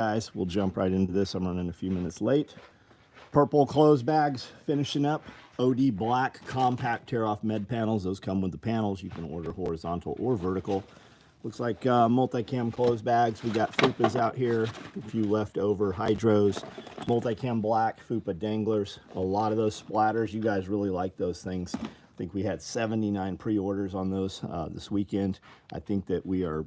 guys, we'll jump right into this. I'm running a few minutes late. Purple clothes bags finishing up. OD black compact tear off med panels. Those come with the panels. You can order horizontal or vertical. Looks like multicam clothes bags. We got fupas out here, a few leftover hydros, multicam black, fupa danglers. A lot of those splatters. You guys really like those things. I think we had 79 pre-orders on those this weekend. I think that we are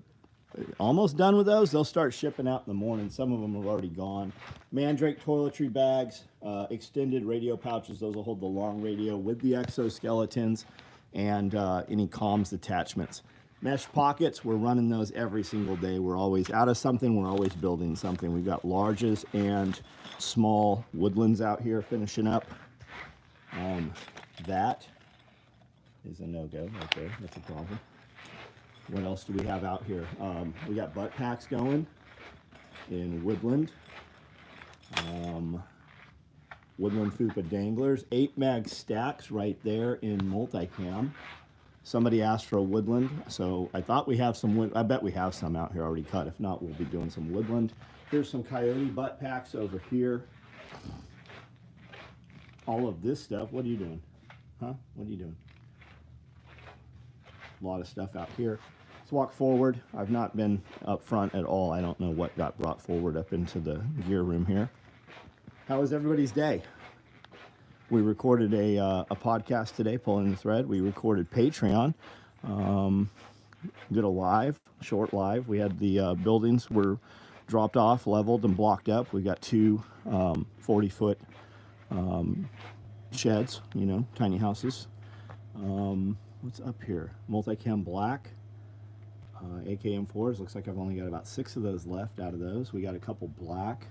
almost done with those. They'll start shipping out in the morning. Some of them are already gone. Mandrake toiletry bags, extended radio pouches. Those will hold the long radio with the exoskeletons and any comms attachments. Mesh pockets, we're running those every single day. We're always out of something. We're always building something. We've got larges and small woodlands out here finishing up. That is a no-go right there. That's a problem. What else do we have out here? We got butt packs going in woodland. Woodland fupa danglers. 8 mag stacks right there in multicam. Somebody asked for a woodland, so I thought we have some. I bet we have some out here already cut. If not, we'll be doing some woodland. Here's some coyote butt packs over here. All of this stuff. What are you doing? Huh? What are you doing? A lot of stuff out here. Let's walk forward. I've not been up front at all. I don't know what got brought forward up into the gear room here. How was everybody's day? We recorded a podcast today, pulling the thread. We recorded Patreon. Did a live, short live. We had the buildings were dropped off, leveled, and blocked up. We got two 40-foot sheds, you know, tiny houses. What's up here? Multicam black, AKM4s. Looks like I've only got about 6 of those left out of those. We got a couple black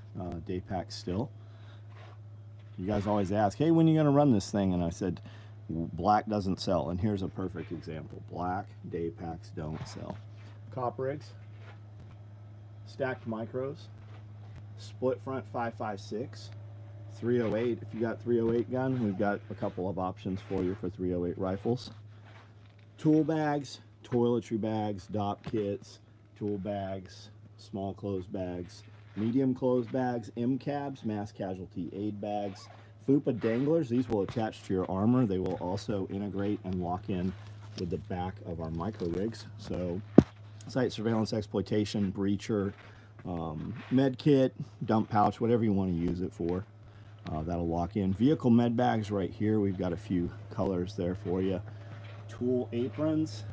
day packs still. You guys always ask, hey, when are you going to run this thing? And I said, black doesn't sell. And here's a perfect example. Black day packs don't sell. Cop rigs, stacked micros, split front 5.56, 308. If you got 308 gun, we've got a couple of options for you for 308 rifles. Tool bags, toiletry bags, DOP kits, tool bags, small clothes bags, medium clothes bags, MCABs, mass casualty aid bags, fupa danglers. These will attach to your armor. They will also integrate and lock in with the back of our micro rigs. So site surveillance exploitation, breacher, med kit, dump pouch, whatever you want to use it for. That'll lock in. Vehicle med bags right here. We've got a few colors there for you. Tool aprons,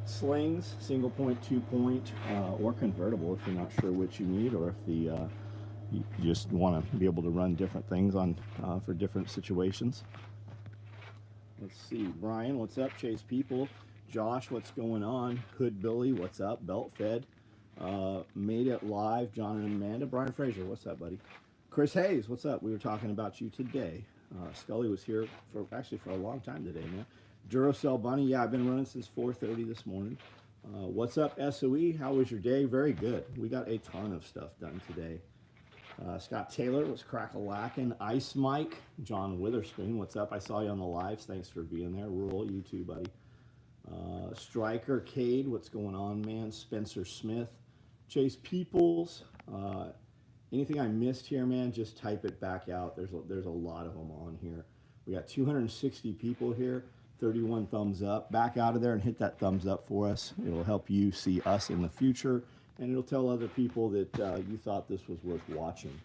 slings, single point, 2 point, or convertible if you're not sure which you need, or if you just want to be able to run different things on for different situations. Let's see, Brian, what's up? Chase People, Josh, what's going on? Hood Billy, what's up? Belt Fed, Made It Live, John and Amanda, Brian Fraser, what's up, buddy? Chris Hayes, what's up? We were talking about you today. Scully was here for a long time today, man. Duracell Bunny, yeah, I've been running since 4:30 this morning. What's up, SOE? How was your day? Very good. We got a ton of stuff done today. Scott Taylor was crack-a-lackin'. Ice Mike, John Witherspoon, what's up? I saw you on the lives. Thanks for being there. Rural, you too, buddy. Striker Cade, what's going on, man? Spencer Smith, Chase Peoples. Anything I missed here, man, just type it back out. There's a lot of them on here. We got 260 people here. 31 thumbs up. Back out of there and hit that thumbs up for us. It'll help you see us in the future, and it'll tell other people that you thought this was worth watching.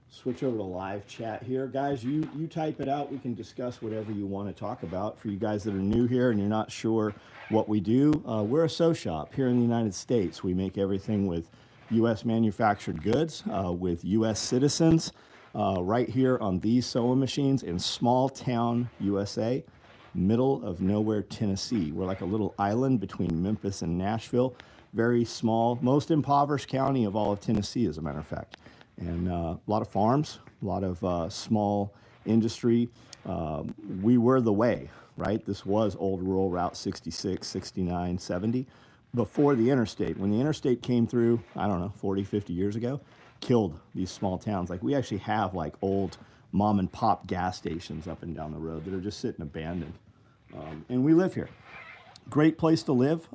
Switch over to live chat here. Guys, you type it out. We can discuss whatever you want to talk about. For you guys that are new here and you're not sure what we do, we're a SOE shop here in the United States. We make everything with U.S. manufactured goods with U.S. citizens. Right here on these SOE machines in small town USA, middle of nowhere Tennessee. We're like a little island between Memphis and Nashville. Very small, most impoverished county of all of Tennessee, as a matter of fact. And a lot of farms, a lot of small industry. We were the way, right? This was old rural Route 66, 69, 70. Before the interstate. When the interstate came through, I don't know, 40, 50 years ago, killed these small towns. Like, we actually have like old mom and pop gas stations up and down the road that are just sitting abandoned. And we live here. Great place to live.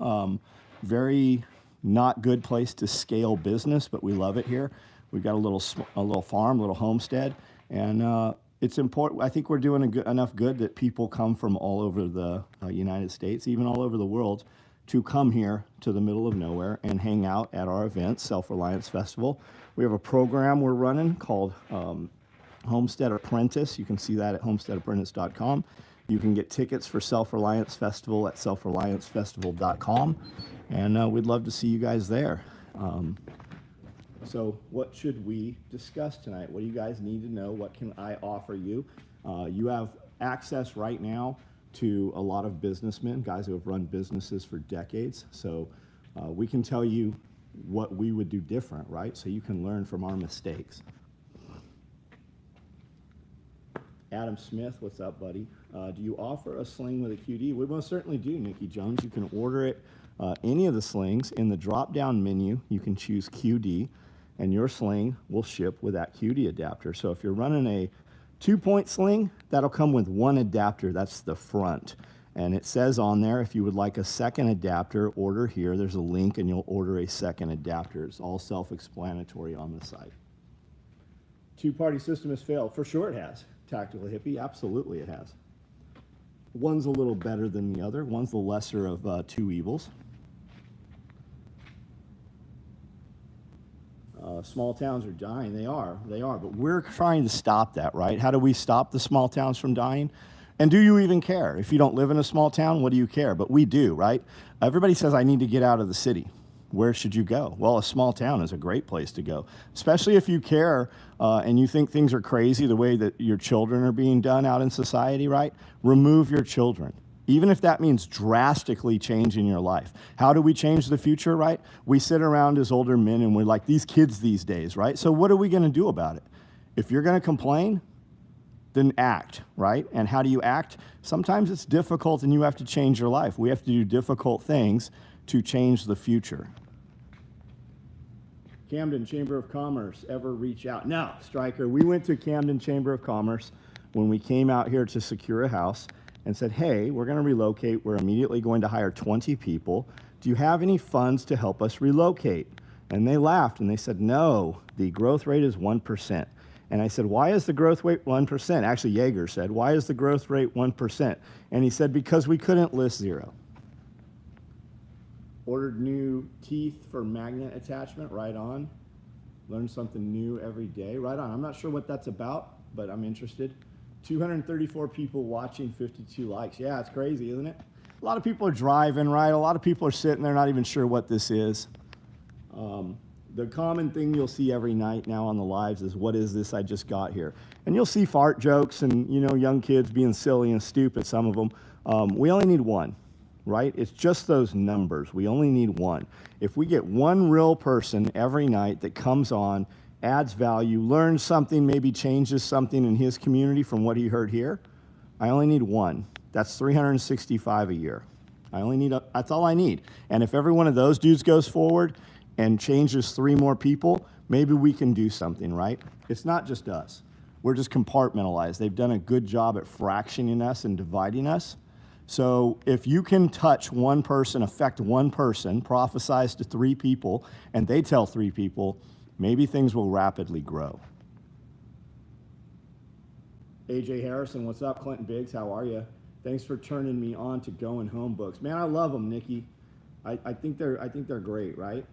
Very not good place to scale business, but we love it here. We've got a little farm, a little homestead, and it's important. I think we're doing enough good that people come from all over the United States, even all over the world, to come here to the middle of nowhere and hang out at our event, Self-Reliance Festival. We have a program we're running called Homestead Apprentice. You can see that at homesteadapprentice.com. You can get tickets for Self-Reliance Festival at selfreliancefestival.com, and we'd love to see you guys there. So what should we discuss tonight? What do you guys need to know? What can I offer you? You have access right now to a lot of businessmen, guys who have run businesses for decades. So we can tell you what we would do different, right? So you can learn from our mistakes. Adam Smith, what's up, buddy? Do you offer a sling with a QD? We most certainly do, Nikki Jones. You can order it, any of the slings. In the drop-down menu, you can choose QD, and your sling will ship with that QD adapter. So if you're running a 2-point sling, that'll come with one adapter. That's the front. And it says on there, if you would like a second adapter, order here. There's a link, and you'll order a second adapter. It's all self-explanatory on the site. Two-party system has failed. For sure it has. Tactical Hippie, absolutely it has. One's a little better than the other. One's the lesser of two evils. Small towns are dying. They are. But we're trying to stop that, right? How do we stop the small towns from dying? And do you even care? If you don't live in a small town, what do you care? But we do, right? Everybody says, I need to get out of the city. Where should you go? Well, a small town is a great place to go, especially if you care and you think things are crazy the way that your children are being done out in society, right? Remove your children, even if that means drastically changing your life. How do we change the future, right? We sit around as older men and we're like, these kids these days, right? So what are we going to do about it? If you're going to complain, then act, right? And how do you act? Sometimes it's difficult and you have to change your life. We have to do difficult things to change the future. Camden Chamber of Commerce ever reach out? No, Stryker, we went to Camden Chamber of Commerce when we came out here to secure a house and said, hey, we're going to relocate. We're immediately going to hire 20 people. Do you have any funds to help us relocate? And they laughed and they said, no, the growth rate is 1%. And I said, why is the growth rate 1%? Actually, Yeager said, why is the growth rate 1%? And he said, because we couldn't list zero. Ordered new teeth for magnet attachment, right on. Learn something new every day, right on. I'm not sure what that's about, but I'm interested. 234 people watching, 52 likes. Yeah, it's crazy, isn't it? A lot of people are driving, right? A lot of people are sitting there not even sure what this is. The common thing you'll see every night now on the lives is, what is this I just got here? And you'll see fart jokes and, you know, young kids being silly and stupid, some of them. We only need one. Right? It's just those numbers. We only need one. If we get one real person every night that comes on, adds value, learns something, maybe changes something in his community from what he heard here, I only need one. That's 365 a year. That's all I need. And if every one of those dudes goes forward and changes 3 more people, maybe we can do something, right? It's not just us. We're just compartmentalized. They've done a good job at fractioning us and dividing us. So if you can touch one person, affect one person, prophesize to 3 people, and they tell 3 people, maybe things will rapidly grow. AJ Harrison, what's up? Clinton Biggs, how are you? Thanks for turning me on to Going Home books. Man, I love them, Nikki. I think they're great, right?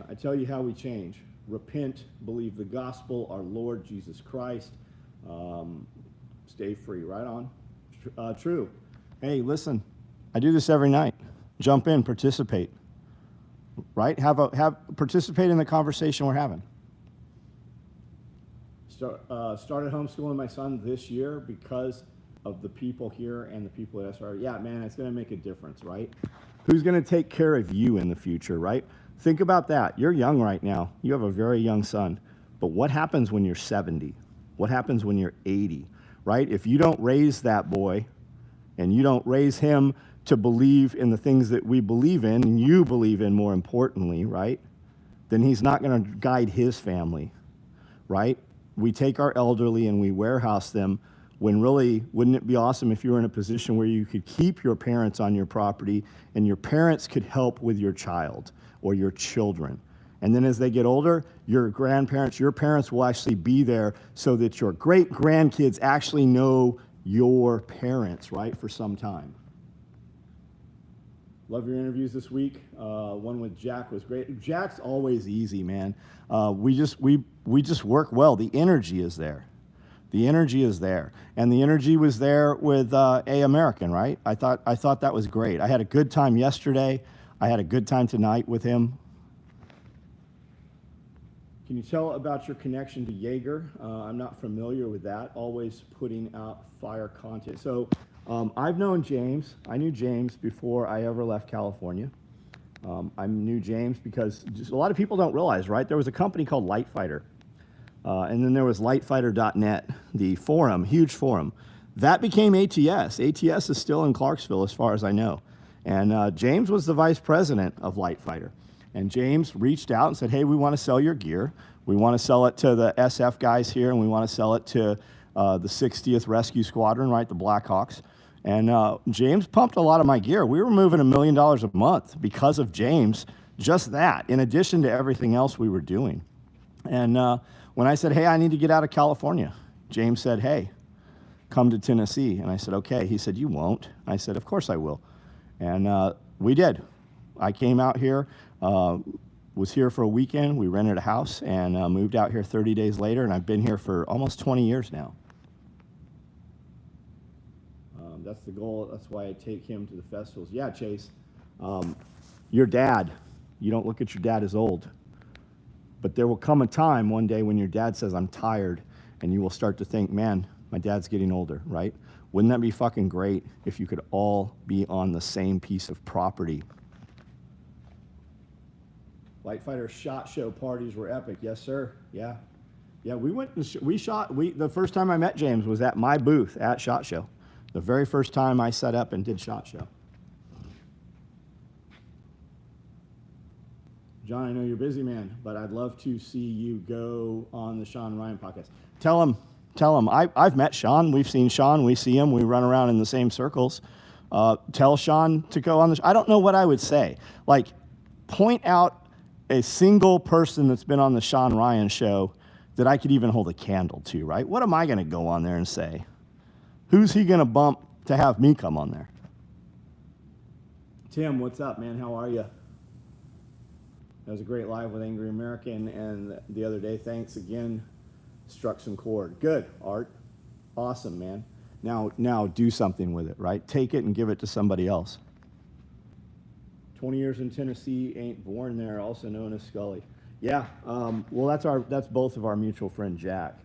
I tell you how we change. Repent, believe the gospel, our Lord Jesus Christ. Stay free, right on. True. Hey, listen, I do this every night. Jump in, participate. Right? Participate in the conversation we're having. Started homeschooling my son this year because of the people here and the people at SRR. Yeah, man, it's going to make a difference, right? Who's going to take care of you in the future, right? Think about that. You're young right now. You have a very young son. But what happens when you're 70? What happens when you're 80? Right? If you don't raise that boy and you don't raise him to believe in the things that we believe in, and you believe in more importantly, right? Then he's not going to guide his family, right? We take our elderly and we warehouse them when really, wouldn't it be awesome if you were in a position where you could keep your parents on your property and your parents could help with your child or your children? And then as they get older, your grandparents, your parents will actually be there so that your great-grandkids actually know your parents, right, for some time. Love your interviews this week. One with Jack was great. Jack's always easy, man. We just work well. The energy is there. The energy is there, and the energy was there with A American, right? I thought that was great. I had a good time yesterday. I had a good time tonight with him. Can you tell about your connection to Jaeger? I'm not familiar with that. Always putting out fire content. So I've known James. I knew James before I ever left California. I knew James because just a lot of people don't realize, right? There was a company called Light Fighter. And then there was lightfighter.net, the forum, huge forum. That became ATS. ATS is still in Clarksville as far as I know. And James was the vice president of Light Fighter. And James reached out and said, hey, we want to sell your gear. We want to sell it to the SF guys here, and we want to sell it to the 60th Rescue Squadron, right, the Blackhawks. And James pumped a lot of my gear. We were moving $1 million a month because of James, just that, in addition to everything else we were doing. And when I said, hey, I need to get out of California, James said, hey, come to Tennessee. And I said, okay. He said, you won't. I said, of course I will. And we did. I came out here, was here for a weekend. We rented a house and moved out here 30 days later, and I've been here for almost 20 years now. That's the goal. That's why I take him to the festivals. Yeah, Chase, your dad, you don't look at your dad as old. But there will come a time one day when your dad says, I'm tired, and you will start to think, man, my dad's getting older, right? Wouldn't that be fucking great if you could all be on the same piece of property? Light Fighter SHOT Show parties were epic. Yes, sir. Yeah. Yeah, we went, the first time I met James was at my booth at SHOT Show. The very first time I set up and did SHOT Show. John, I know you're busy, man, but I'd love to see you go on the Sean Ryan podcast. Tell him. I've met Sean. We've seen Sean. We see him. We run around in the same circles. Tell Sean to go on the I don't know what I would say. Like, point out a single person that's been on the Sean Ryan show that I could even hold a candle to, right? What am I going to go on there and say? Who's he going to bump to have me come on there? Tim, what's up, man? How are you? That was a great live with Angry American, and the other day, thanks again, struck some chord. Good, Art. Awesome, man. Now do something with it, right? Take it and give it to somebody else. 20 years in Tennessee, ain't born there, also known as Scully. Yeah, well, that's both of our mutual friend, Jack.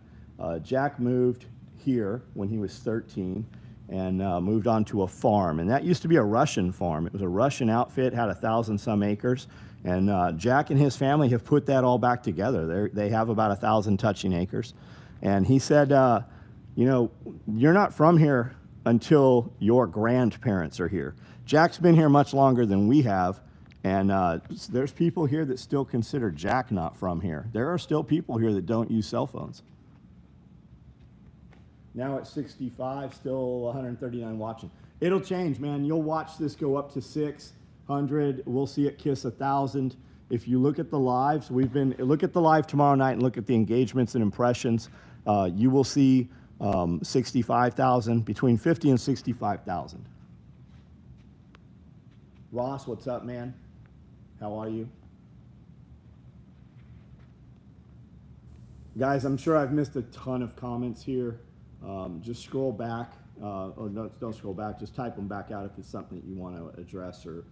Jack moved here when he was 13 and moved on to a farm, and that used to be a Russian farm. It was a Russian outfit, had 1,000-some acres. And Jack and his family have put that all back together. They have about 1,000 touching acres. And he said, you know, you're not from here until your grandparents are here. Jack's been here much longer than we have. And there's people here that still consider Jack not from here. There are still people here that don't use cell phones. Now at 65, still 139 watching. It'll change, man. You'll watch this go up to 600. We'll see it kiss 1,000. If you look at the lives, look at the live tomorrow night and look at the engagements and impressions. You will see 65,000, between 50 and 65,000. Ross, what's up, man? How are you? Guys, I'm sure I've missed a ton of comments here. Just scroll back, or no, don't scroll back, just type them back out if it's something that you want to address or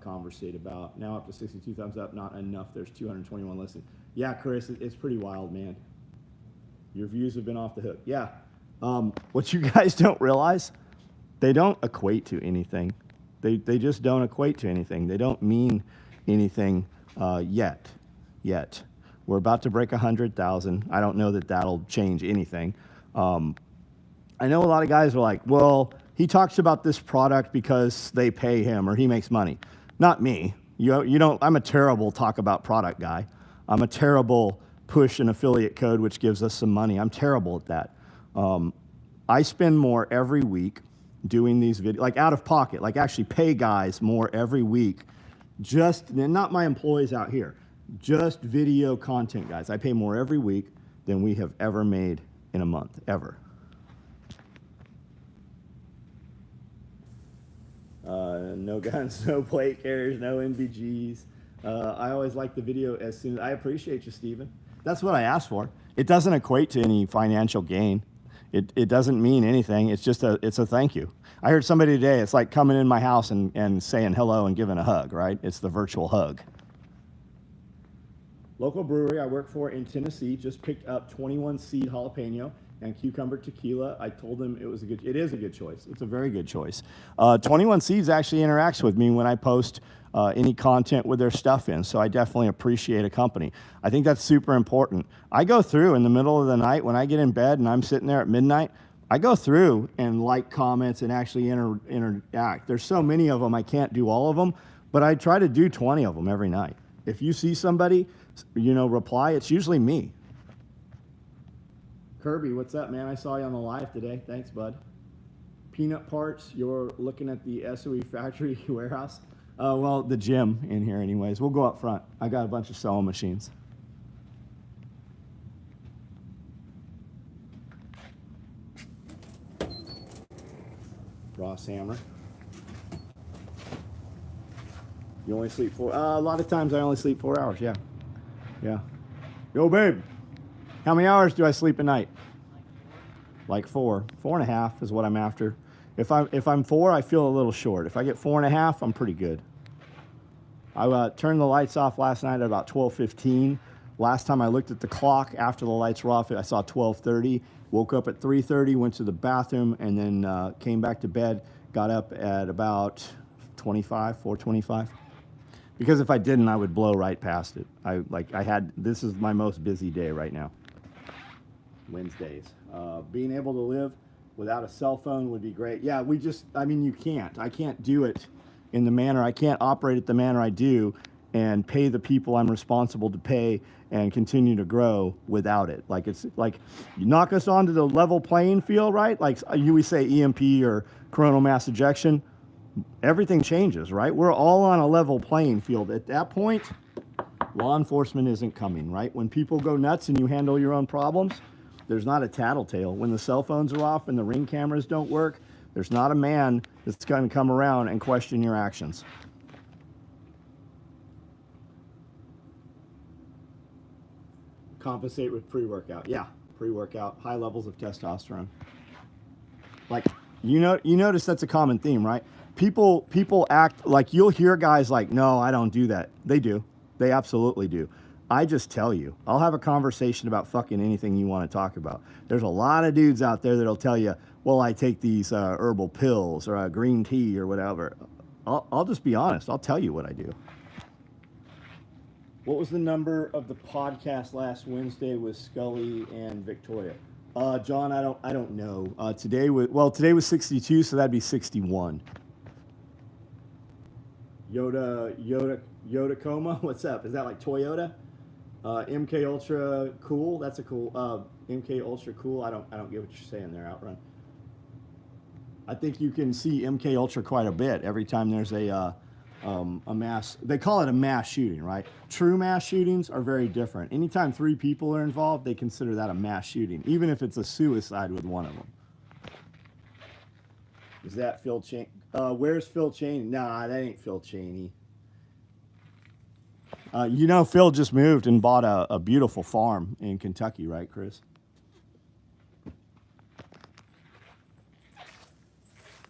conversate about. Now up to 62 thumbs up, not enough. There's 221 listening. Yeah, Chris, it's pretty wild, man. Your views have been off the hook. Yeah. What you guys don't realize, they don't equate to anything. They just don't equate to anything. They don't mean anything yet. We're about to break 100,000. I don't know that that'll change anything. I know a lot of guys are like, well, he talks about this product because they pay him or he makes money. Not me. I'm a terrible talk about product guy. I'm a terrible push an affiliate code which gives us some money. I'm terrible at that. I spend more every week doing these videos, like out of pocket, like actually pay guys more every week. Just, and not my employees out here, just video content guys. I pay more every week than we have ever made in a month, ever. No guns, no plate carriers, no NVGs. I always like the video as soon as, I appreciate you, Stephen. That's what I asked for. It doesn't equate to any financial gain. It doesn't mean anything. It's just it's a thank you. I heard somebody today, it's like coming in my house and saying hello and giving a hug, right? It's the virtual hug. Local brewery I work for in Tennessee just picked up 21 seed jalapeno and cucumber tequila. I told them it is a good choice. It's a very good choice. 21 Seeds actually interacts with me when I post any content with their stuff in, so I definitely appreciate a company. I think that's super important. I go through in the middle of the night when I get in bed and I'm sitting there at midnight, I go through and like comments and actually interact. There's so many of them, I can't do all of them, but I try to do 20 of them every night. If you see somebody, reply, it's usually me. Kirby, what's up, man? I saw you on the live today. Thanks, bud. Peanut parts, you're looking at the SOE factory warehouse. Well, the gym in here anyways. We'll go up front. I got a bunch of sewing machines. Ross hammer. You only sleep 4, a lot of times I only sleep 4 hours, yeah. Yeah. Yo, babe. How many hours do I sleep a night? Like 4. 4.5 is what I'm after. If I'm 4, I feel a little short. If I get 4.5, I'm pretty good. I turned the lights off last night at about 12:15. Last time I looked at the clock after the lights were off, I saw 12:30. Woke up at 3:30, went to the bathroom, and then came back to bed. Got up at about 4:25. Because if I didn't, I would blow right past it. This is my most busy day right now. Wednesdays. Being able to live without a cell phone would be great. Yeah, you can't. I can't do it in the manner, I can't operate it the manner I do and pay the people I'm responsible to pay and continue to grow without it. It's like you knock us onto the level playing field, right? Like we say EMP or coronal mass ejection, everything changes, right? We're all on a level playing field. At that point, law enforcement isn't coming, right? When people go nuts and you handle your own problems, there's not a tattletale. When the cell phones are off and the ring cameras don't work, there's not a man that's going to come around and question your actions. Compensate with pre-workout. Yeah, pre-workout, high levels of testosterone. You notice that's a common theme, right? People act like, you'll hear guys like, no, I don't do that. They do. They absolutely do. I just tell you, I'll have a conversation about fucking anything you want to talk about. There's a lot of dudes out there that'll tell you, well, I take these herbal pills or a green tea or whatever. I'll just be honest. I'll tell you what I do. What was the number of the podcast last Wednesday with Scully and Victoria? John, I don't know. Today was 62, so that'd be 61. Yoda Coma, what's up? Is that like Toyota? MK Ultra cool. That's a cool. MK Ultra cool. I don't get what you're saying there, Outrun. I think you can see MK Ultra quite a bit every time there's a mass. They call it a mass shooting, right? True mass shootings are very different. Anytime 3 people are involved, they consider that a mass shooting, even if it's a suicide with one of them. Is that Phil Cheney? Where's Phil Cheney? Nah, that ain't Phil Cheney. Phil just moved and bought a beautiful farm in Kentucky, right, Chris?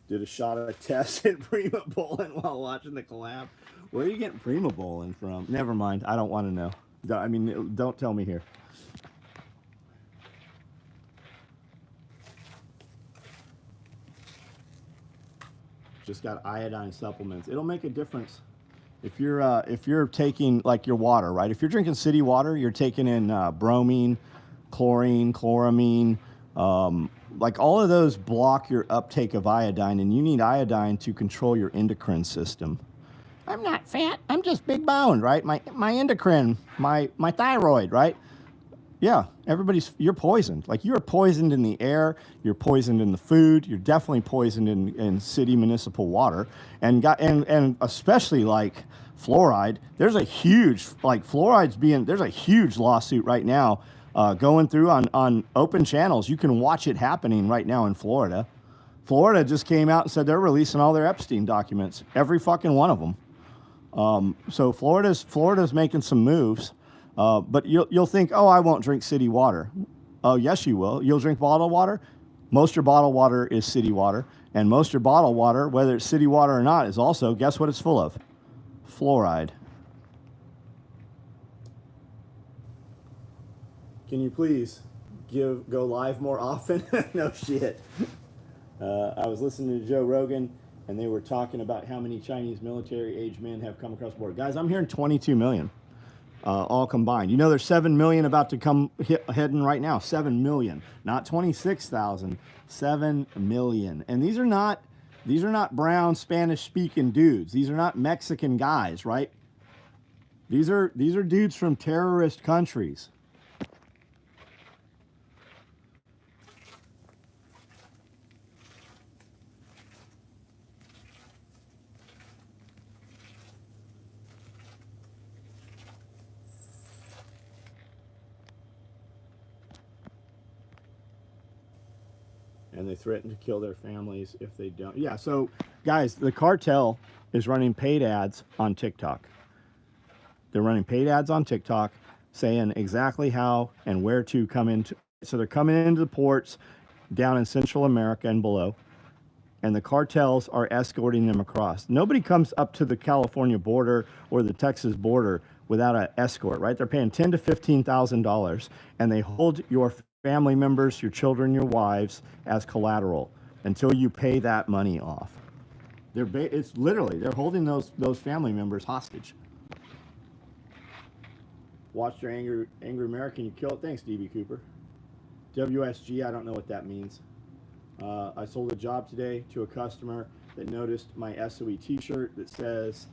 Did a shot of a test at Prima Bowling while watching the collab. Where are you getting Prima Bowling from? Never mind. I don't want to know. Don't tell me here. Just got iodine supplements. It'll make a difference. If you're taking like your water, right? If you're drinking city water, you're taking in bromine, chlorine, chloramine, like all of those block your uptake of iodine, and you need iodine to control your endocrine system. I'm not fat. I'm just big boned, right? My endocrine, my thyroid, right? Yeah, you're poisoned. Like you're poisoned in the air, you're poisoned in the food, you're definitely poisoned in city municipal water, and especially like fluoride. There's a huge there's a huge lawsuit right now going through on open channels. You can watch it happening right now in Florida. Florida just came out and said they're releasing all their Epstein documents, every fucking one of them. So Florida's making some moves, but you'll think, oh, I won't drink city water. Oh, yes, you will. You'll drink bottled water. Most of your bottled water is city water, and most of your bottled water, whether it's city water or not, is also, guess what it's full of? Fluoride. Can you please go live more often? No shit. I was listening to Joe Rogan, and they were talking about how many Chinese military-age men have come across the border. Guys, I'm hearing 22 million, all combined. You know, there's 7 million about to come heading right now. 7 million, not 26,000. 7 million, and these are not brown Spanish-speaking dudes. These are not Mexican guys, right? These are dudes from terrorist countries. And they threaten to kill their families if they don't. Yeah, so guys, the cartel is running paid ads on TikTok. They're running paid ads on TikTok saying exactly how and where to come into. So they're coming into the ports down in Central America and below, and the cartels are escorting them across. Nobody comes up to the California border or the Texas border without an escort, right? They're paying $10,000 to $15,000, and they hold your family members, your children, your wives as collateral until you pay that money off. It's literally, they're holding those family members hostage. Watch your angry American, you kill it. Thanks, DB Cooper. WSG, I don't know what that means. I sold a job today to a customer that noticed my SOE t-shirt that says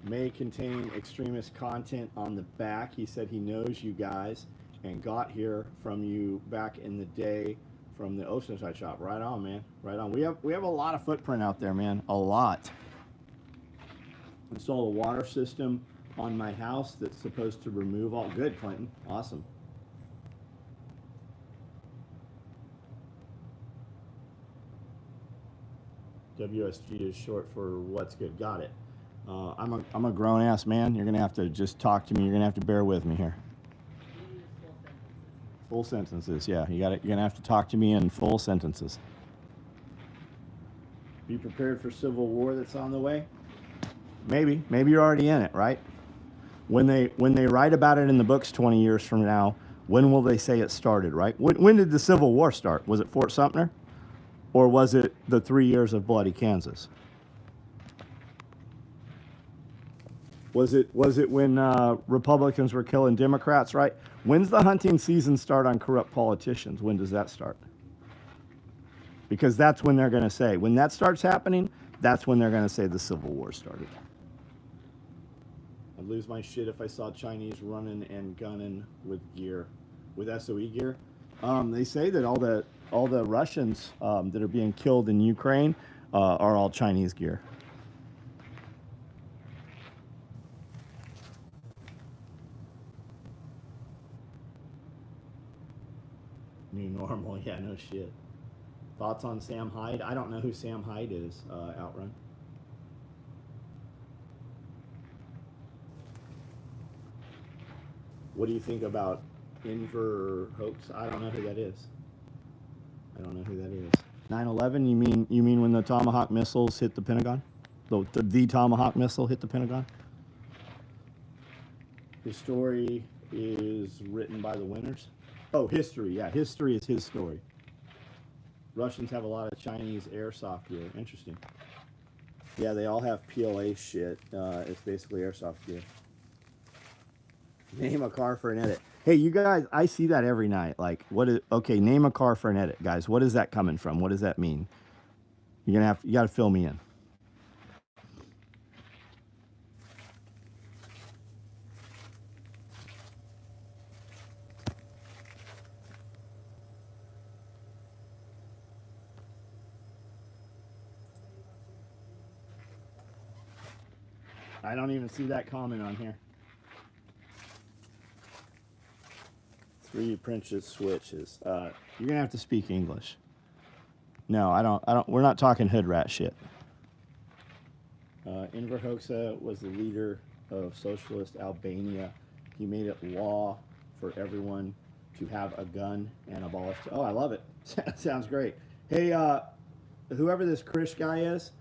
may contain extremist content on the back. He said he knows you guys and got here from you back in the day from the Oceanside shop. Right on, man. Right on. We have a lot of footprint out there, man. A lot. Installed a water system on my house that's supposed to remove all. Good, Clinton. Awesome. WSG is short for what's good. Got it. I'm a grown ass man. You're gonna have to just talk to me. You're gonna have to bear with me here. Full sentences, yeah. You're gonna have to talk to me in full sentences. Be prepared for civil war that's on the way. Maybe you're already in it, right? When they write about it in the books 20 years from now, when will they say it started, right? When did the Civil War start? Was it Fort Sumter, or was it the 3 years of bloody Kansas? Was it when Republicans were killing Democrats, right? When's the hunting season start on corrupt politicians? When does that start? Because that's when they're going to say, when that starts happening, that's when they're going to say the Civil War started. I'd lose my shit if I saw Chinese running and gunning with gear, with SOE gear. They say that all the Russians that are being killed in Ukraine are all Chinese gear. New normal, yeah, no shit. Thoughts on Sam Hyde? I don't know who Sam Hyde is, Outrun. What do you think about Inver hoax? I don't know who that is. 9/11? You mean when the Tomahawk missiles hit the Pentagon? The Tomahawk missile hit the Pentagon? His story is written by the winners. Oh, history. Yeah, history is his story. Russians have a lot of Chinese airsoft gear. Interesting. Yeah, they all have PLA shit. It's basically airsoft gear. Name a car for an edit. Hey, you guys, I see that every night. Like, okay, name a car for an edit, guys. What is that coming from? What does that mean? You got to fill me in. I don't even see that comment on here. 3 Princess switches. You're gonna have to speak English. No, I don't. We're not talking hood rat shit. Enver Hoxha was the leader of socialist Albania. He made it law for everyone to have a gun and abolish. Oh, I love it. Sounds great. Hey, whoever this Krish guy is,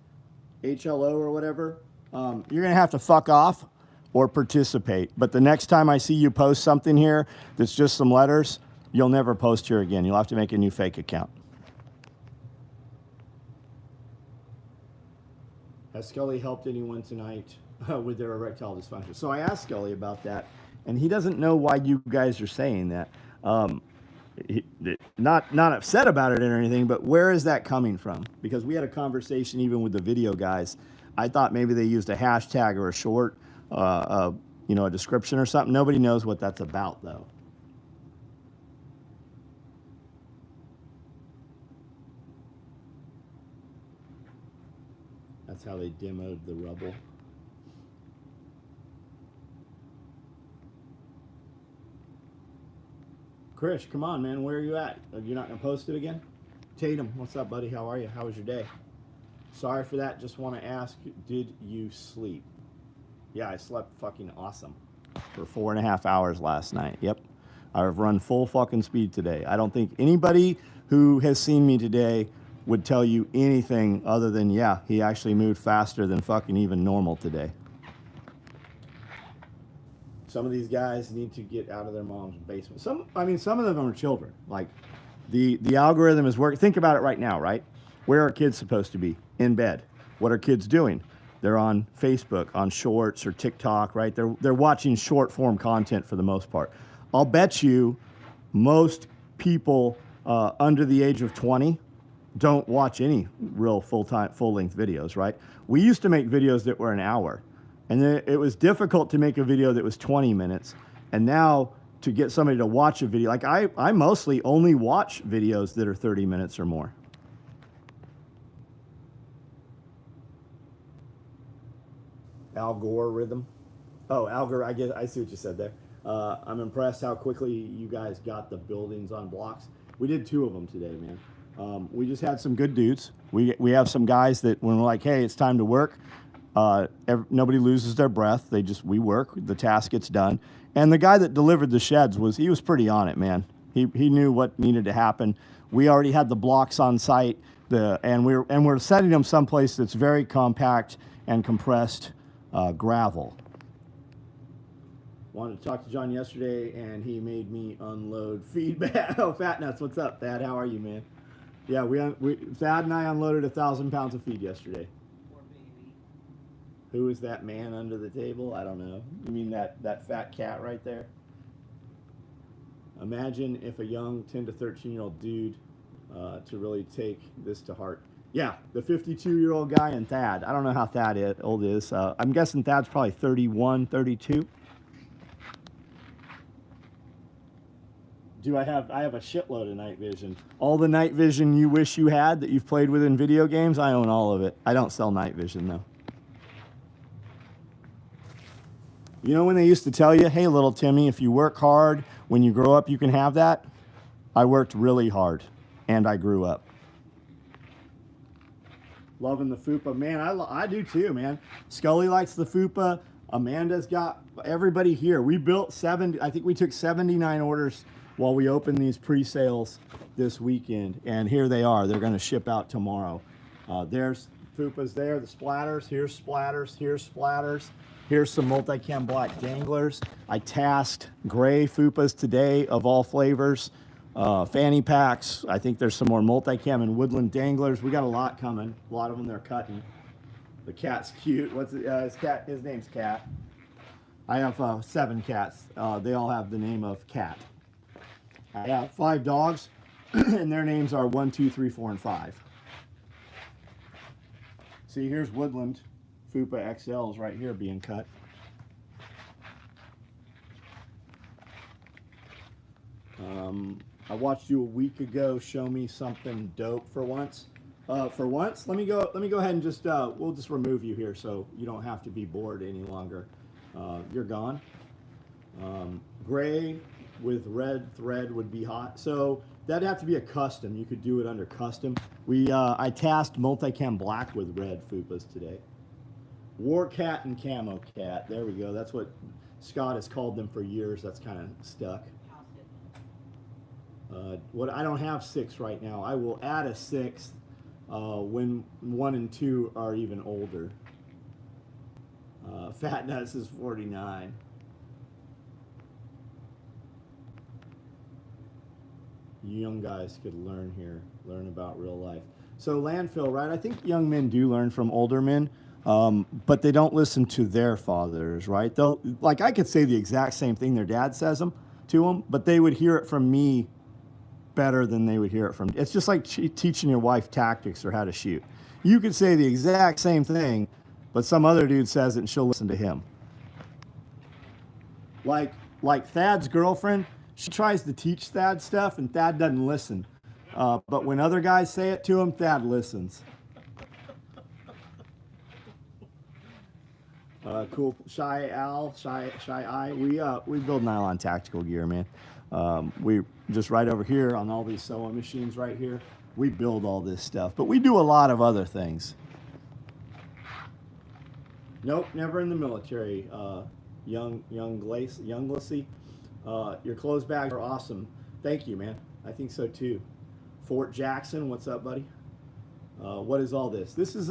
HLO or whatever, you're gonna have to fuck off or participate. But the next time I see you post something here that's just some letters, you'll never post here again. You'll have to make a new fake account. Has Scully helped anyone tonight with their erectile dysfunction? So I asked Scully about that, and he doesn't know why you guys are saying that. Not upset about it or anything, but where is that coming from? Because we had a conversation even with the video guys. I thought maybe they used a hashtag or a short, you know, a description or something. Nobody knows what that's about, though. That's how they demoed the rubble. Krish, come on, man. Where are you at? You're not going to post it again? Tatum, what's up, buddy? How are you? How was your day? Sorry for that. Just want to ask, did you sleep? Yeah, I slept fucking awesome for 4.5 hours last night. Yep. I've run full fucking speed today. I don't think anybody who has seen me today would tell you anything other than, yeah, he actually moved faster than fucking even normal today. Some of these guys need to get out of their mom's basement. Some of them are children. Like, the algorithm is working. Think about it right now, right? Where are kids supposed to be? In bed. What are kids doing? They're on Facebook, on Shorts or TikTok, right? They're watching short form content for the most part. I'll bet you most people under the age of 20 don't watch any real full-length videos, right? We used to make videos that were an hour, and it was difficult to make a video that was 20 minutes. And now to get somebody to watch a video, like I mostly only watch videos that are 30 minutes or more. Algorithm. Oh, I guess I see what you said there. I'm impressed how quickly you guys got the buildings on blocks. We did 2 of them today, man. We just had some good dudes. We have some guys that when we're like, hey, it's time to work, nobody loses their breath. We work, the task gets done. And the guy that delivered the sheds he was pretty on it, man. He knew what needed to happen. We already had the blocks on site, and we're setting them someplace that's very compact and compressed gravel. Wanted to talk to John yesterday, and he made me unload feedback. Oh, Fat Nuts, what's up, Thad? How are you, man? Yeah, Thad and I unloaded 1,000 pounds of feed yesterday. Poor baby. Who is that man under the table? I don't know. You mean that fat cat right there? Imagine if a young 10 to 13-year-old dude to really take this to heart. Yeah, the 52-year-old guy and Thad. I don't know how Thad old is. I'm guessing Thad's probably 31, 32. I have a shitload of night vision. All the night vision you wish you had that you've played with in video games, I own all of it. I don't sell night vision, though. You know when they used to tell you, hey, little Timmy, if you work hard, when you grow up, you can have that? I worked really hard, and I grew up. Loving the FUPA. Man, I do too, man. Scully likes the FUPA. Amanda's got everybody here. We built I think we took 79 orders while we opened these pre-sales this weekend, and here they are. They're going to ship out tomorrow. There's FUPAs there, the splatters. Here's splatters. Here's splatters. Here's some multicam black danglers. I tasked gray FUPAs today of all flavors. Fanny packs. I think there's some more multicam and woodland danglers. We got a lot coming. A lot of them they're cutting. The cat's cute. His name's Cat. I have 7 cats. They all have the name of Cat. I have 5 dogs, and their names are 1, 2, 3, 4, and 5. See, here's Woodland FUPA XLs right here being cut. I watched you a week ago show me something dope for once. For once, let me go ahead and just we'll just remove you here so you don't have to be bored any longer. You're gone. Gray with red thread would be hot. So that'd have to be a custom. You could do it under custom. I tasked multicam black with red fupas today. War cat and camo cat. There we go. That's what Scott has called them for years. That's kind of stuck. What I don't have 6 right now. I will add a 6th when 1 and 2 are even older. Fat Nuts is 49. You young guys could learn here, learn about real life. So landfill, right? I think young men do learn from older men, but they don't listen to their fathers, right? They'll, like, I could say the exact same thing their dad says to them, but they would hear it from me better than they would hear it from. It's just like teaching your wife tactics or how to shoot. You could say the exact same thing, but some other dude says it and she'll listen to him. Like Thad's girlfriend, she tries to teach Thad stuff and Thad doesn't listen. But when other guys say it to him, Thad listens. Cool, Shy Eye. We build nylon tactical gear, man. We just right over here on all these SOE machines right here. We build all this stuff, but we do a lot of other things. Nope, never in the military. Young Glacy. Your clothes bags are awesome. Thank you, man. I think so too. Fort Jackson, what's up, buddy? What is all this? This is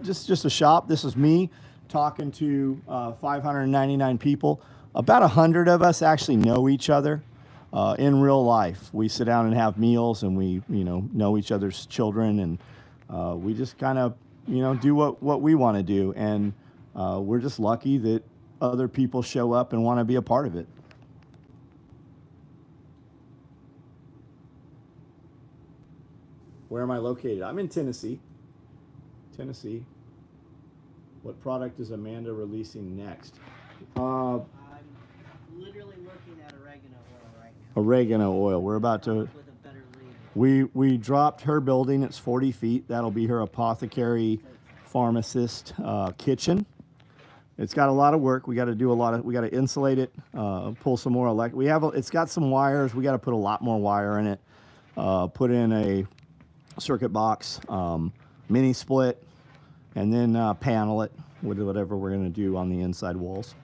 just a shop. This is me talking to 599 people. About 100 of us actually know each other in real life. We sit down and have meals, and we know each other's children, and we just kind of do what we want to do, and we're just lucky that other people show up and want to be a part of it. Where am I located? I'm in Tennessee. What product is Amanda releasing next? I'm literally looking at oregano oil right now. Oregano oil. We're about to. With a better lead. We dropped her building. It's 40 feet. That'll be her apothecary, pharmacist kitchen. It's got a lot of work. We got to do a lot of. We got to insulate it. Pull some more It's got some wires. We got to put a lot more wire in it. Put in a circuit box, mini split, and then panel it with whatever we're going to do on the inside walls.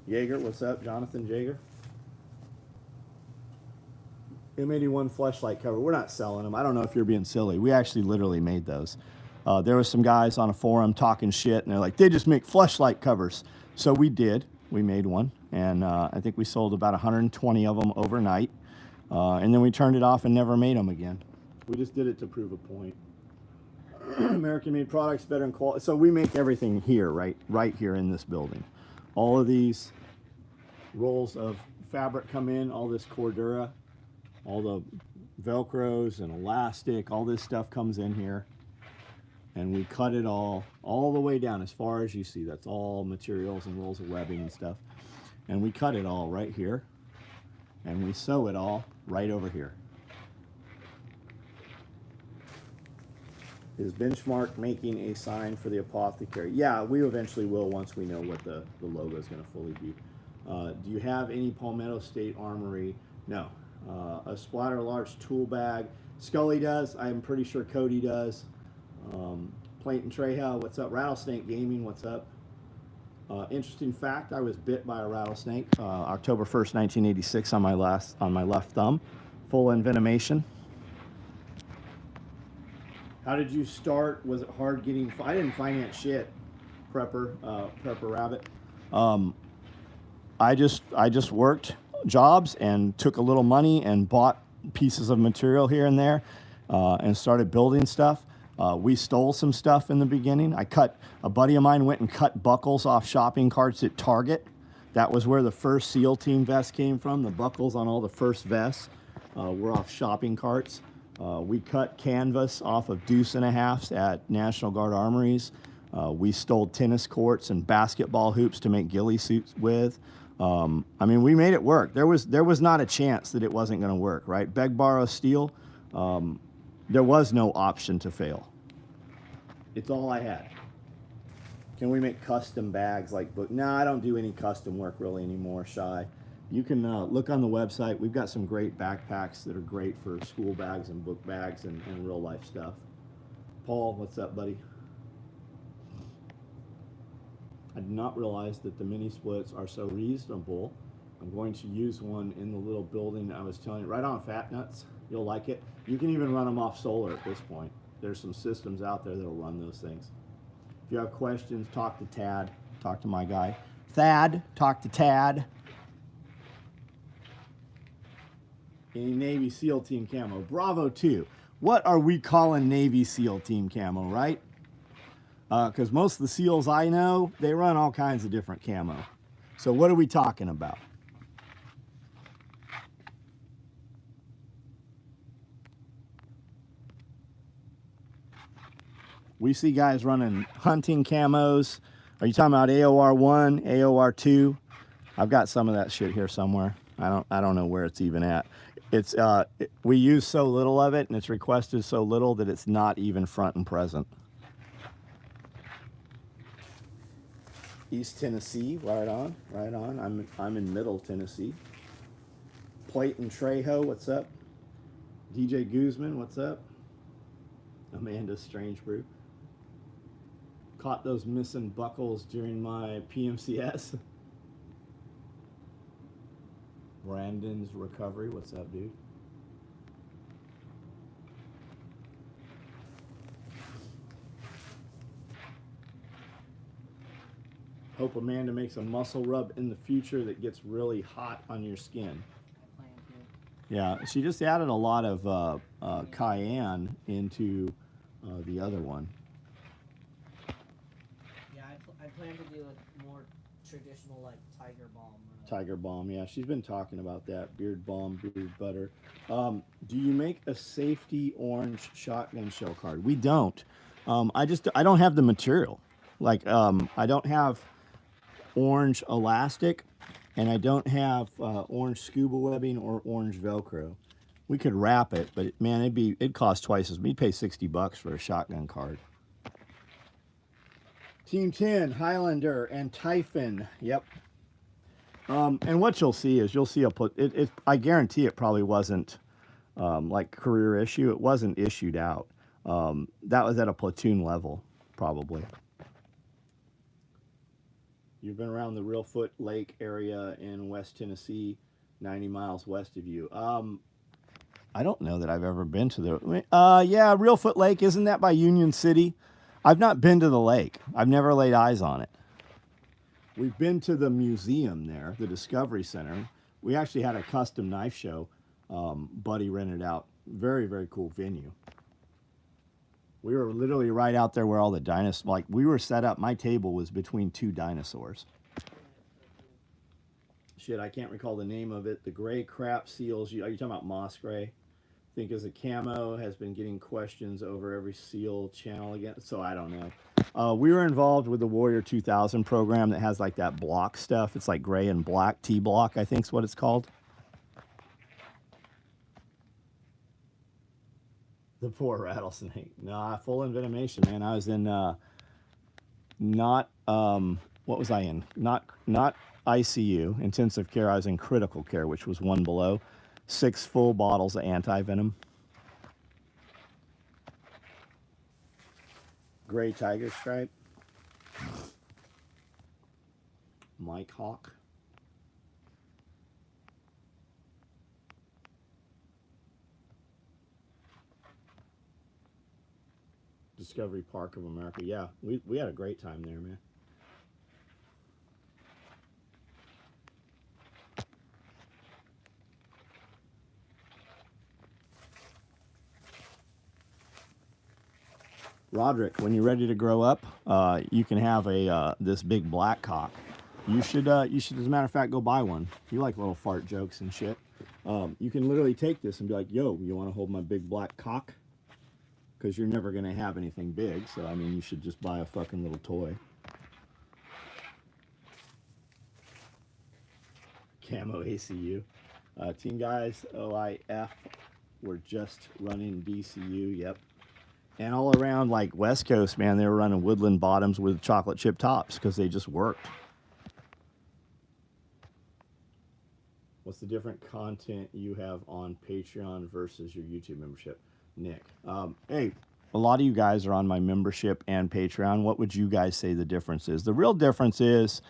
Jaeger, what's up? Jonathan Jaeger. M81 fleshlight cover. We're not selling them. I don't know if you're being silly. We actually literally made those. There was some guys on a forum talking shit, and they're like, they just make fleshlight covers. So we did. We made one, and I think we sold about 120 of them overnight. And then we turned it off and never made them again. We just did it to prove a point. American-made products, better in quality. So we make everything here, right here in this building. All of these rolls of fabric come in, all this Cordura, all the Velcros and elastic, all this stuff comes in here. And we cut it all the way down as far as you see. That's all materials and rolls of webbing and stuff. And we cut it all right here. And we sew it all right over here. Is Benchmark making a sign for the apothecary? Yeah, we eventually will once we know what the logo is going to fully be. Do you have any Palmetto State Armory? No. A Splatter Large tool bag. Scully does. I'm pretty sure Cody does. Plaint and Trejo, what's up? Rattlesnake Gaming, what's up? Interesting fact, I was bit by a rattlesnake October 1st, 1986 on my left thumb. Full envenomation. How did you start? Was it hard getting? I didn't finance shit. Prepper Rabbit. I just worked jobs and took a little money and bought pieces of material here and there and started building stuff. We stole some stuff in the beginning. A buddy of mine went and cut buckles off shopping carts at Target. That was where the first SEAL team vest came from. The buckles on all the first vests were off shopping carts. We cut canvas off of deuce and a halfs at National Guard armories. We stole tennis courts and basketball hoops to make ghillie suits with. I mean, we made it work. There was not a chance that it wasn't going to work, right? Beg, borrow, steal. There was no option to fail. It's all I had. Can we make custom bags like book? No, I don't do any custom work really anymore, Shy. You can look on the website. We've got some great backpacks that are great for school bags and book bags and real life stuff. Paul, what's up, buddy? I did not realize that the mini splits are so reasonable. I'm going to use one in the little building I was telling you, right on Fat Nuts. You'll like it. You can even run them off solar at this point. There's some systems out there that'll run those things. If you have questions, talk to Tad. Talk to my guy. Thad, talk to Tad. Any Navy SEAL team camo. Bravo 2. What are we calling Navy SEAL team camo, right? Because most of the SEALs I know, they run all kinds of different camo. So what are we talking about? We see guys running hunting camos. Are you talking about AOR 1, AOR 2? I've got some of that shit here somewhere. I don't know where it's even at. It's we use so little of it, and it's requested so little that it's not even front and present. East Tennessee, right on, right on. I'm in Middle Tennessee. Plate and Trejo, what's up? DJ Guzman, what's up? Amanda Strange Brew. Caught those missing buckles during my PMCS. Brandon's Recovery, what's up, dude? Hope Amanda makes a muscle rub in the future that gets really hot on your skin. I plan to. Yeah, she just added a lot of cayenne into the other one. Yeah, I plan to do a more traditional, like, tiger balm. Tiger balm, yeah, she's been talking about that. Beard balm, beard butter. Do you make a safety orange shotgun shell card? We don't. I don't have the material. Like, I don't have orange elastic, and I don't have orange scuba webbing or orange Velcro. We could wrap it, but man, it'd cost twice as. We'd pay $60 for a shotgun card. Team 10, Highlander and Typhon. Yep. And what you'll see is I guarantee it probably wasn't like career issue. It wasn't issued out. That was at a platoon level, probably. You've been around the Reelfoot Lake area in West Tennessee, 90 miles west of you. I don't know that I've ever been to the. Yeah, Reelfoot Lake, isn't that by Union City? I've not been to the lake. I've never laid eyes on it. We've been to the museum there, the Discovery Center. We actually had a custom knife show. Buddy rented out. Very, very cool venue. We were literally right out there where all the dinosaurs, like we were set up. My table was between two dinosaurs. Shit, I can't recall the name of it. The gray crap seals. Are you talking about moss gray? I think as a camo has been getting questions over every seal channel again. So I don't know. We were involved with the Warrior 2000 program that has like that block stuff. It's like gray and black, T-block, I think is what it's called. The poor rattlesnake. Nah, full envenomation, man. I was in what was I in? Not ICU, intensive care. I was in critical care, which was one below. 6 full bottles of anti-venom. Gray tiger stripe. Mike Hawk. Discovery Park of America. Yeah, we had a great time there, man. Roderick, when you're ready to grow up, you can have this big black cock. You should, as a matter of fact, go buy one. You like little fart jokes and shit. You can literally take this and be like, yo, you want to hold my big black cock? because you're never going to have anything big. So, I mean, you should just buy a fucking little toy. Camo ACU. Team Guys, OIF, we're just running DCU, yep. And all around, like, West Coast, man, they were running Woodland bottoms with chocolate chip tops because they just worked. What's the different content you have on Patreon versus your YouTube membership? Nick. Hey, a lot of you guys are on my membership and Patreon. What would you guys say the difference is? The real difference is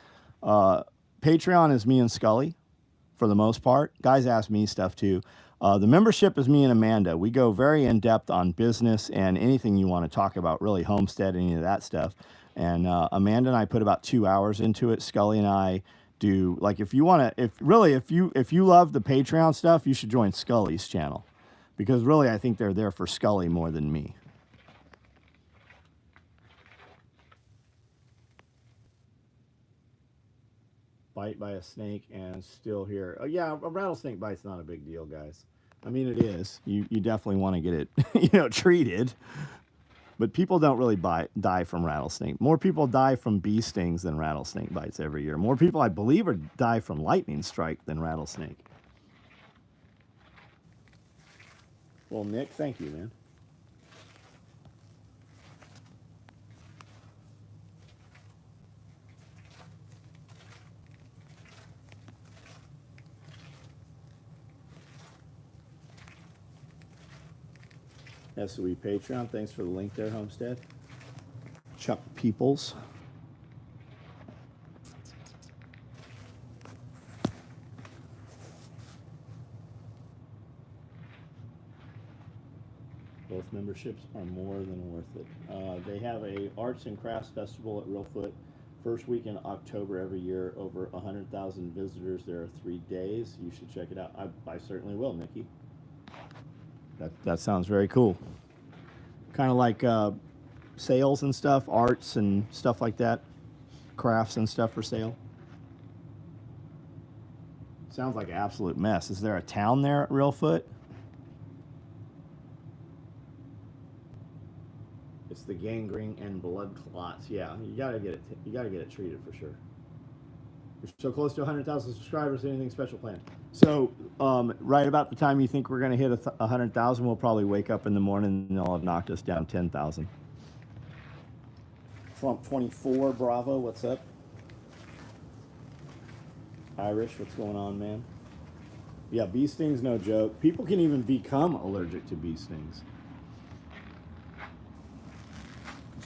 Patreon is me and Scully for the most part. Guys ask me stuff too. The membership is me and Amanda. We go very in depth on business and anything you want to talk about, really homestead, any of that stuff. And Amanda and I put about 2 hours into it. Scully and I do, like, if you want to, if you love the Patreon stuff, you should join Scully's channel, because really I think they're there for Scully more than me. Bite by a snake and still here. Oh yeah, a rattlesnake bite's not a big deal, guys. I mean, it is. You definitely want to get it, treated. But people don't really die from rattlesnake. More people die from bee stings than rattlesnake bites every year. More people, I believe, die from lightning strike than rattlesnake. Well, Nick, thank you, man. SOE Patreon, thanks for the link there, Homestead. Chuck Peoples. Both memberships are more than worth it. They have a arts and crafts festival at Reelfoot, first week in October every year. Over 100,000 visitors. There are 3 days. You should check it out. I certainly will, Nikki. That sounds very cool. Kind of like sales and stuff, arts and stuff like that, crafts and stuff for sale. Sounds like an absolute mess. Is there a town there at Reelfoot? It's the gangrene and blood clots. Yeah, you gotta get it. You gotta get it treated for sure. You're so close to 100,000 subscribers. Anything special planned? So, right about the time you think we're going to hit 100,000, we'll probably wake up in the morning and they'll have knocked us down 10,000. Trump 24, Bravo, what's up? Irish, what's going on, man? Yeah, bee stings, no joke. People can even become allergic to bee stings.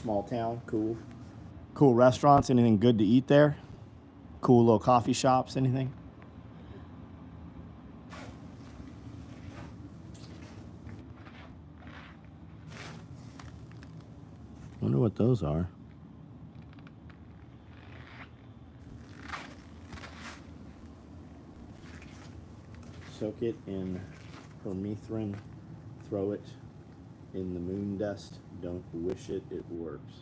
Small town, cool. Cool restaurants, anything good to eat there? Cool little coffee shops, anything? Wonder what those are. Soak it in permethrin, throw it in the moon dust. Don't wish it, it works.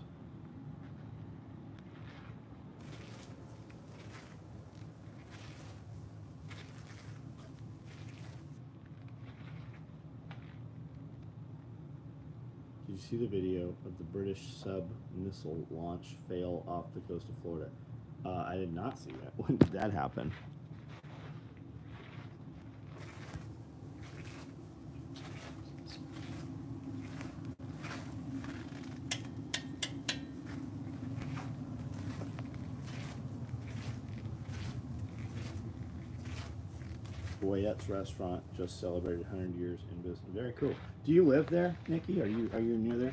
Did you see the video of the British sub-missile launch fail off the coast of Florida? I did not see that. When did that happen? Boyette's restaurant just celebrated 100 years in business. Very cool. Do you live there, Nikki? Are you near there?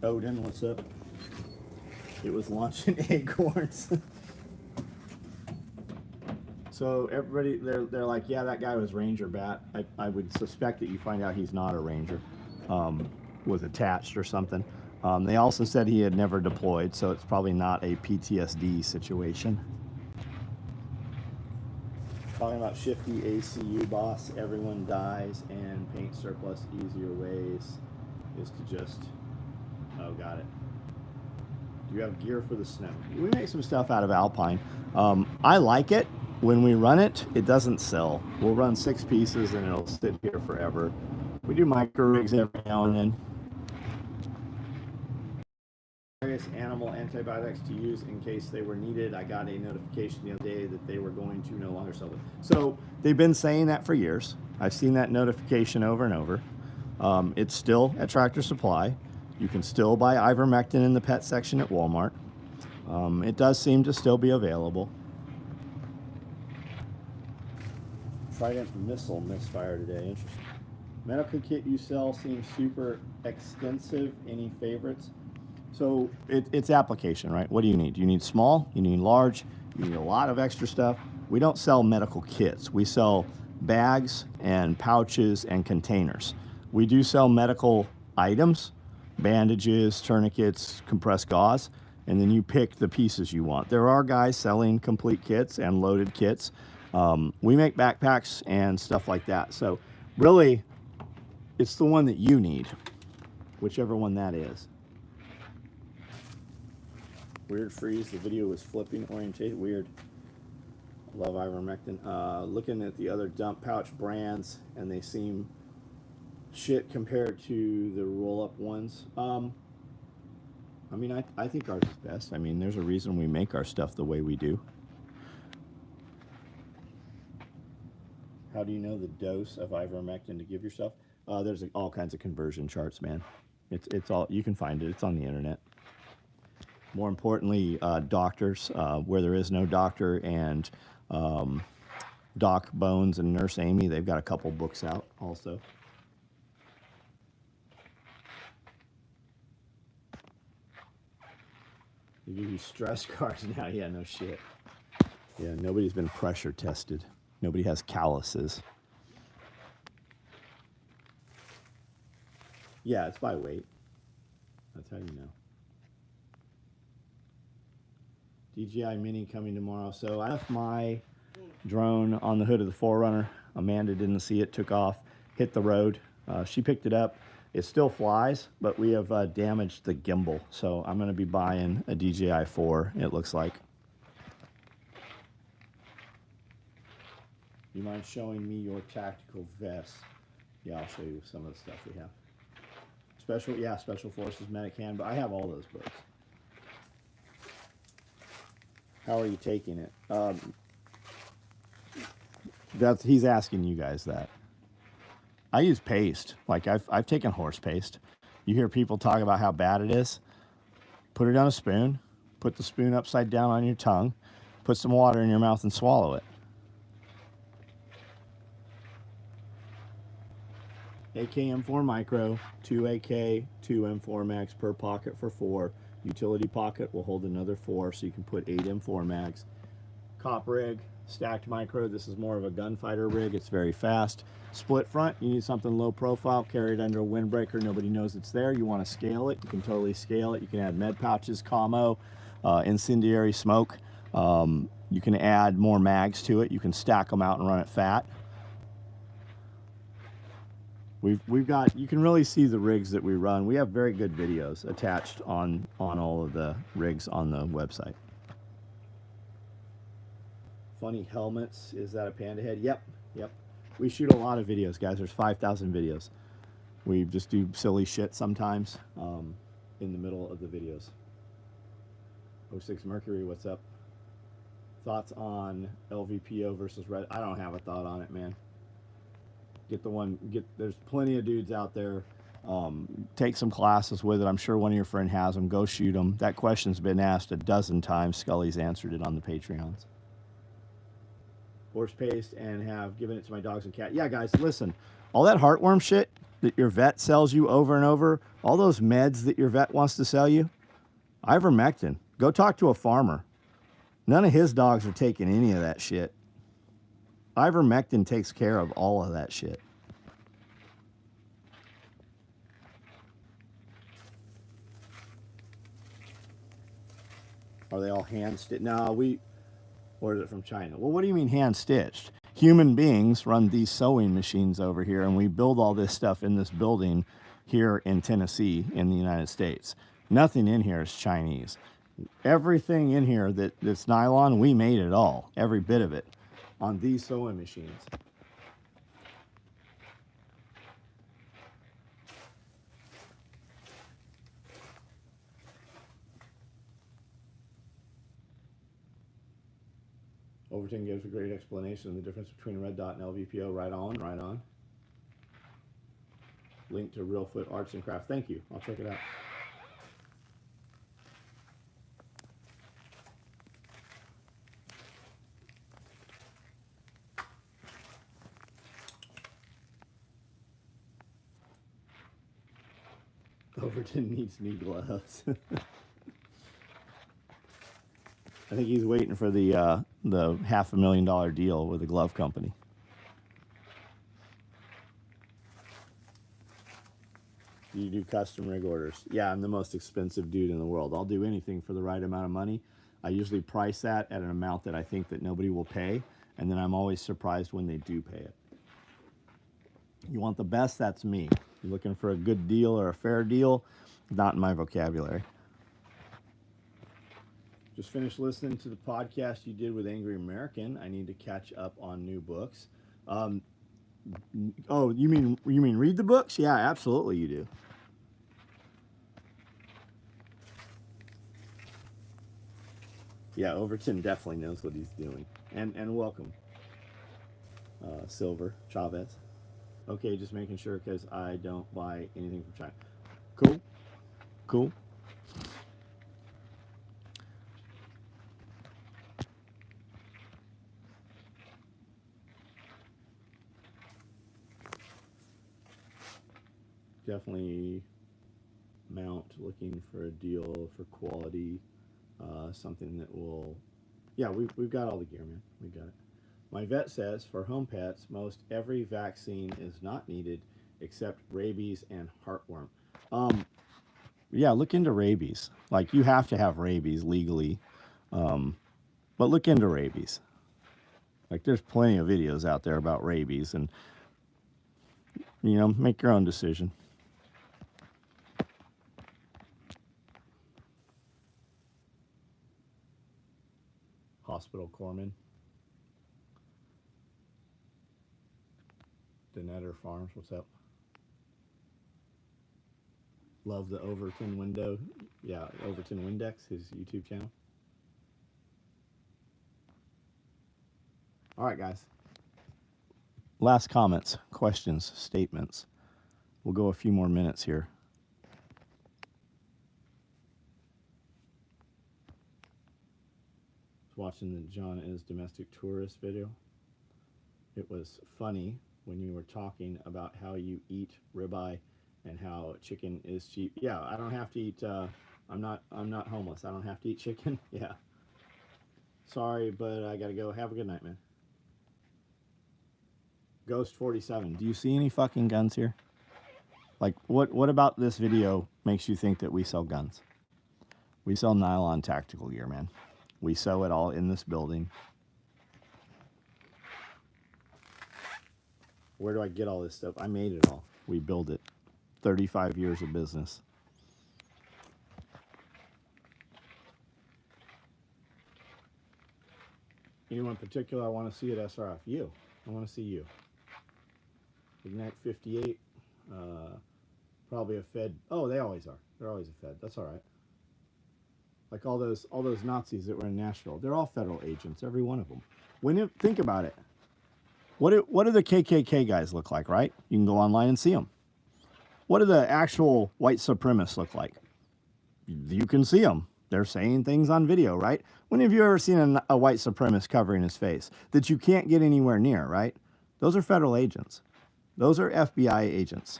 Odin, what's up? It was launching acorns. So everybody, they're like, yeah, that guy was Ranger Bat. I would suspect that you find out he's not a Ranger, was attached or something. They also said he had never deployed, so it's probably not a PTSD situation. Talking about shifty ACU boss, everyone dies, and paint surplus easier ways is to just, oh, got it. Do you have gear for the snow? We make some stuff out of Alpine. I like it. When we run it, it doesn't sell. We'll run 6 pieces and it'll sit here forever. We do micro rigs every now and then. Various animal antibiotics to use in case they were needed. I got a notification the other day that they were going to no longer sell them. So they've been saying that for years. I've seen that notification over and over. It's still at Tractor Supply. You can still buy ivermectin in the pet section at Walmart. It does seem to still be available. Trident missile misfire today. Interesting. Medical kit you sell seems super extensive. Any favorites? So it's application, right? What do you need? You need small, you need large, you need a lot of extra stuff. We don't sell medical kits. We sell bags and pouches and containers. We do sell medical items, bandages, tourniquets, compressed gauze, and then you pick the pieces you want. There are guys selling complete kits and loaded kits. We make backpacks and stuff like that. So really, it's the one that you need, whichever one that is. Weird freeze. The video was flipping oriented. Weird. Love ivermectin. Looking at the other dump pouch brands, and they seem shit compared to the roll-up ones. I mean, I think ours is best. I mean, there's a reason we make our stuff the way we do. How do you know the dose of ivermectin to give yourself? There's all kinds of conversion charts, man. It's all, you can find it. It's on the internet. More importantly, doctors, where there is no doctor, and Doc Bones and Nurse Amy, they've got a couple books out also. They give you stress cards now. Yeah, no shit. Yeah, nobody's been pressure tested. Nobody has calluses. Yeah, it's by weight. That's how you know. DJI Mini coming tomorrow. So I left my drone on the hood of the 4Runner. Amanda didn't see it, took off, hit the road. She picked it up. It still flies, but we have damaged the gimbal. So I'm going to be buying a DJI 4, it looks like. You mind showing me your tactical vest? Yeah, I'll show you some of the stuff we have. Special Forces Medic Handbook. I have all those books. How are you taking it? He's asking you guys that. I use paste. Like I've taken horse paste. You hear people talk about how bad it is. Put it on a spoon. Put the spoon upside down on your tongue. Put some water in your mouth and swallow it. AKM4 Micro, 2 AK, 2 M4 Max per pocket for 4. Utility pocket will hold another 4, so you can put 8 M4 Mags. Cop rig, stacked micro. This is more of a gunfighter rig. It's very fast. Split front, you need something low profile, carry it under a windbreaker. Nobody knows it's there. You want to scale it. You can totally scale it. You can add med pouches, commo, incendiary smoke. You can add more mags to it. You can stack them out and run it fat. We've got, you can really see the rigs that we run. We have very good videos attached on all of the rigs on the website. Funny helmets, is that a panda head? Yep. We shoot a lot of videos, guys. There's 5,000 videos. We just do silly shit sometimes in the middle of the videos. 06 Mercury, what's up? Thoughts on LVPO versus Red? I don't have a thought on it, man. There's plenty of dudes out there. Take some classes with it. I'm sure one of your friends has them. Go shoot them. That question's been asked a dozen times. Scully's answered it on the Patreons. Horse paste and have given it to my dogs and cat. Yeah, guys, listen. All that heartworm shit that your vet sells you over and over, all those meds that your vet wants to sell you, ivermectin. Go talk to a farmer. None of his dogs are taking any of that shit. Ivermectin takes care of all of that shit. Are they all hand-stitched? No, we ordered it from China. Well, what do you mean hand-stitched? Human beings run these sewing machines over here, and we build all this stuff in this building here in Tennessee in the United States. Nothing in here is Chinese. Everything in here that's nylon, we made it all, every bit of it, on these sewing machines. Overton gives a great explanation of the difference between a red dot and LVPO. Right on, right on. Link to Real Foot Arts and Crafts. Thank you. I'll check it out. Overton needs new gloves. I think he's waiting for the $500,000 deal with the glove company. You do custom rig orders. Yeah, I'm the most expensive dude in the world. I'll do anything for the right amount of money. I usually price that at an amount that I think that nobody will pay, and then I'm always surprised when they do pay it. You want the best? That's me. You're looking for a good deal or a fair deal? Not in my vocabulary. Just finished listening to the podcast you did with Angry American. I need to catch up on new books. Oh, you mean read the books? Yeah, absolutely you do. Yeah, Overton definitely knows what he's doing. And welcome, Silver Chavez. Okay, just making sure because I don't buy anything from China. Cool. Cool. Definitely mount looking for a deal for quality, something that will, yeah, we've got all the gear, man. We got it. My vet says for home pets, most every vaccine is not needed except rabies and heartworm. Yeah, look into rabies. Like you have to have rabies legally, but look into rabies. Like there's plenty of videos out there about rabies, and make your own decision. Hospital Corpsman. Denetter Farms, what's up? Love the Overton window. Yeah, Overton Windex, his YouTube channel. All right, guys. Last comments, questions, statements. We'll go a few more minutes here. Watching the John is domestic tourist video. It was funny when you were talking about how you eat ribeye and how chicken is cheap. Yeah, I don't have to eat. I'm not homeless. I don't have to eat chicken. Yeah. Sorry, but I gotta go. Have a good night, man. Ghost 47. Do you see any fucking guns here? Like, what about this video makes you think that we sell guns? We sell nylon tactical gear, man. We sew it all in this building. Where do I get all this stuff? I made it all. We build it. 35 years of business. Anyone in particular I want to see at SRF? You. I want to see you. Ignite 58. Probably a Fed. Oh, they always are. They're always a Fed. That's all right. Like all those Nazis that were in Nashville, they're all federal agents, every one of them. When you think about it, what do the KKK guys look like, right? You can go online and see them. What do the actual white supremacists look like? You can see them. They're saying things on video, right? When have you ever seen a white supremacist covering his face that you can't get anywhere near, right? Those are federal agents. Those are FBI agents.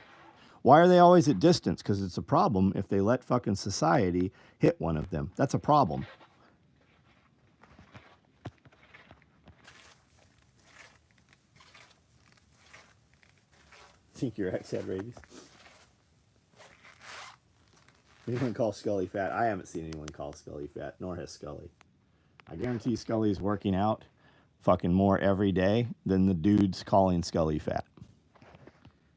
Why are they always at distance? Because it's a problem if they let fucking society hit one of them. That's a problem. Think your ex had rabies? Anyone call Scully fat? I haven't seen anyone call Scully fat, nor has Scully. I guarantee Scully's working out fucking more every day than the dudes calling Scully fat.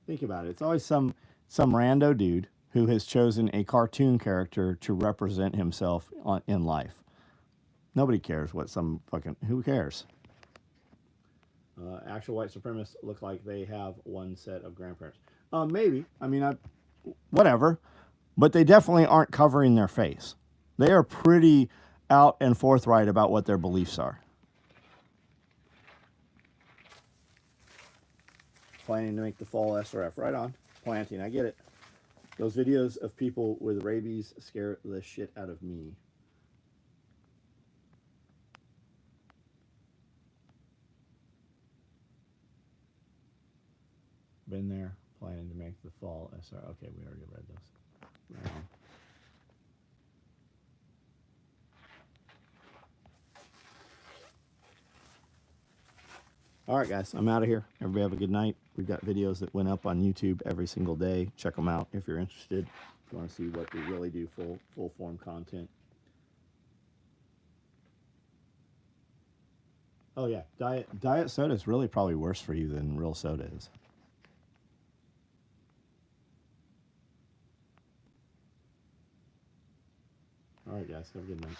Think about it. It's always some rando dude who has chosen a cartoon character to represent himself in life. Nobody cares what who cares? Actual white supremacists look like they have one set of grandparents. Maybe. I mean, whatever. But they definitely aren't covering their face. They are pretty out and forthright about what their beliefs are. Planning to make the fall SRF. Right on. Planting. I get it. Those videos of people with rabies scare the shit out of me. Been there. Planning to make the fall SRF. Okay, we already read those. Right on. All right, guys, I'm out of here. Everybody have a good night. We've got videos that went up on YouTube every single day. Check them out if you're interested. If you want to see what we really do, full form content. Oh yeah, diet soda is really probably worse for you than real soda is. All right, guys, have a good night.